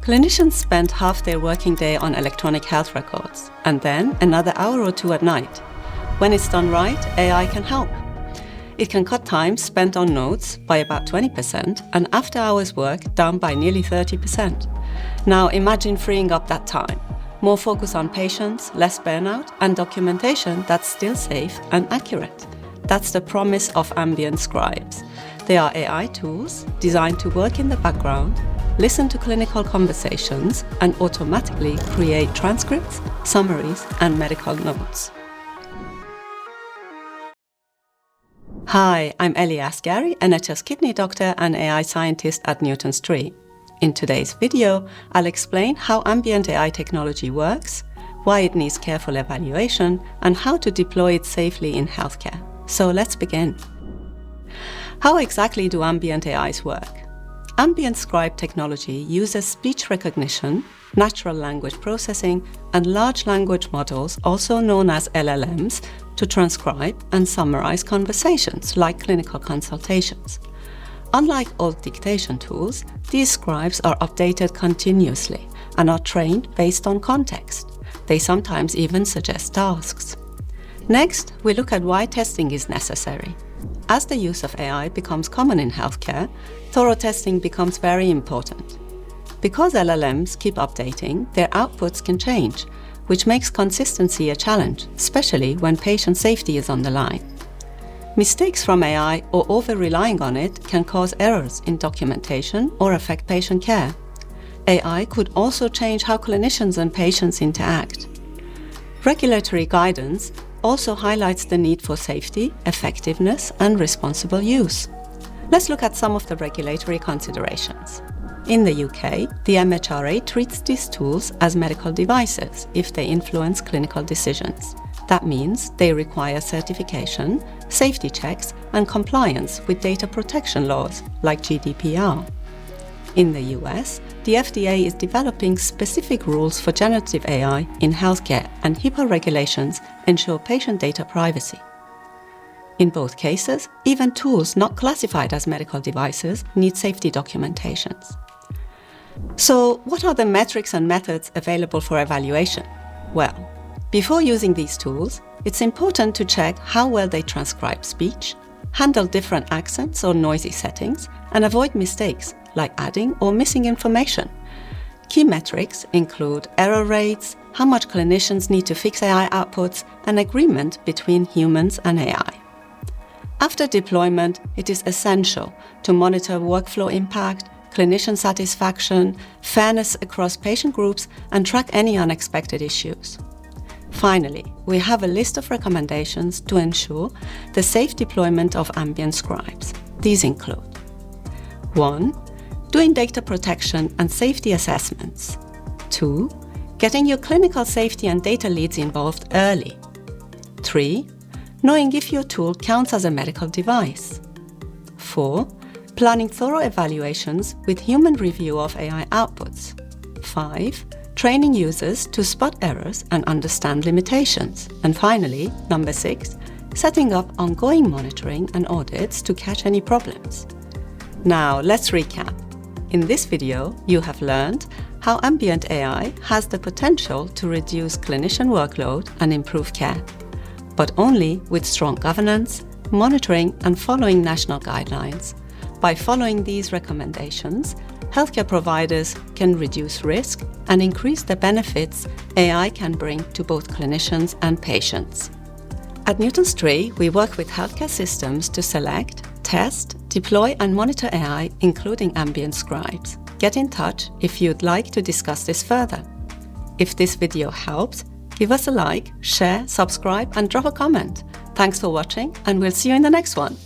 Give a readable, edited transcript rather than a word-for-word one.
Clinicians spend half their working day on electronic health records, and then another hour or two at night. When it's done right, AI can help. It can cut time spent on notes by about 20% and after-hours work down by nearly 30%. Now imagine freeing up that time. More focus on patients, less burnout, and documentation that's still safe and accurate. That's the promise of Ambient Scribes. They are AI tools designed to work in the background, listen to clinical conversations, and automatically create transcripts, summaries, and medical notes. Hi, I'm Ellie Asgari, NHS kidney doctor and AI scientist at Newton's Tree. In today's video, I'll explain how ambient AI technology works, why it needs careful evaluation, and how to deploy it safely in healthcare. So let's begin. How exactly do ambient AIs work? Ambient Scribe technology uses speech recognition, natural language processing, and large language models, also known as LLMs, to transcribe and summarize conversations like clinical consultations. Unlike old dictation tools, these scribes are updated continuously and are trained based on context. They sometimes even suggest tasks. Next, we look at why testing is necessary. As the use of AI becomes common in healthcare, thorough testing becomes very important. Because LLMs keep updating, their outputs can change, which makes consistency a challenge, especially when patient safety is on the line. Mistakes from AI or over-relying on it can cause errors in documentation or affect patient care. AI could also change how clinicians and patients interact. Regulatory guidance also highlights the need for safety, effectiveness, and responsible use. Let's look at some of the regulatory considerations. In the UK, the MHRA treats these tools as medical devices if they influence clinical decisions. That means they require certification, safety checks, and compliance with data protection laws like GDPR. In the US, the FDA is developing specific rules for generative AI in healthcare, and HIPAA regulations ensure patient data privacy. In both cases, even tools not classified as medical devices need safety documentations. So, what are the metrics and methods available for evaluation? Well, before using these tools, it's important to check how well they transcribe speech, handle different accents or noisy settings, and avoid mistakes like adding or missing information. Key metrics include error rates, how much clinicians need to fix AI outputs, and agreement between humans and AI. After deployment, it is essential to monitor workflow impact, clinician satisfaction, fairness across patient groups, and track any unexpected issues. Finally, we have a list of recommendations to ensure the safe deployment of ambient scribes. These include 1. Doing data protection and safety assessments. 2. Getting your clinical safety and data leads involved early. 3. Knowing if your tool counts as a medical device. 4. Planning thorough evaluations with human review of AI outputs. 5. Training users to spot errors and understand limitations. And finally, number 6, setting up ongoing monitoring and audits to catch any problems. Now, let's recap. In this video, you have learned how ambient AI has the potential to reduce clinician workload and improve care, but only with strong governance, monitoring, and following national guidelines. By following these recommendations, healthcare providers can reduce risk and increase the benefits AI can bring to both clinicians and patients. At Newton's Tree, we work with healthcare systems to select, test, deploy and monitor AI, including ambient scribes. Get in touch if you'd like to discuss this further. If this video helps, give us a like, share, subscribe and drop a comment. Thanks for watching, and we'll see you in the next one.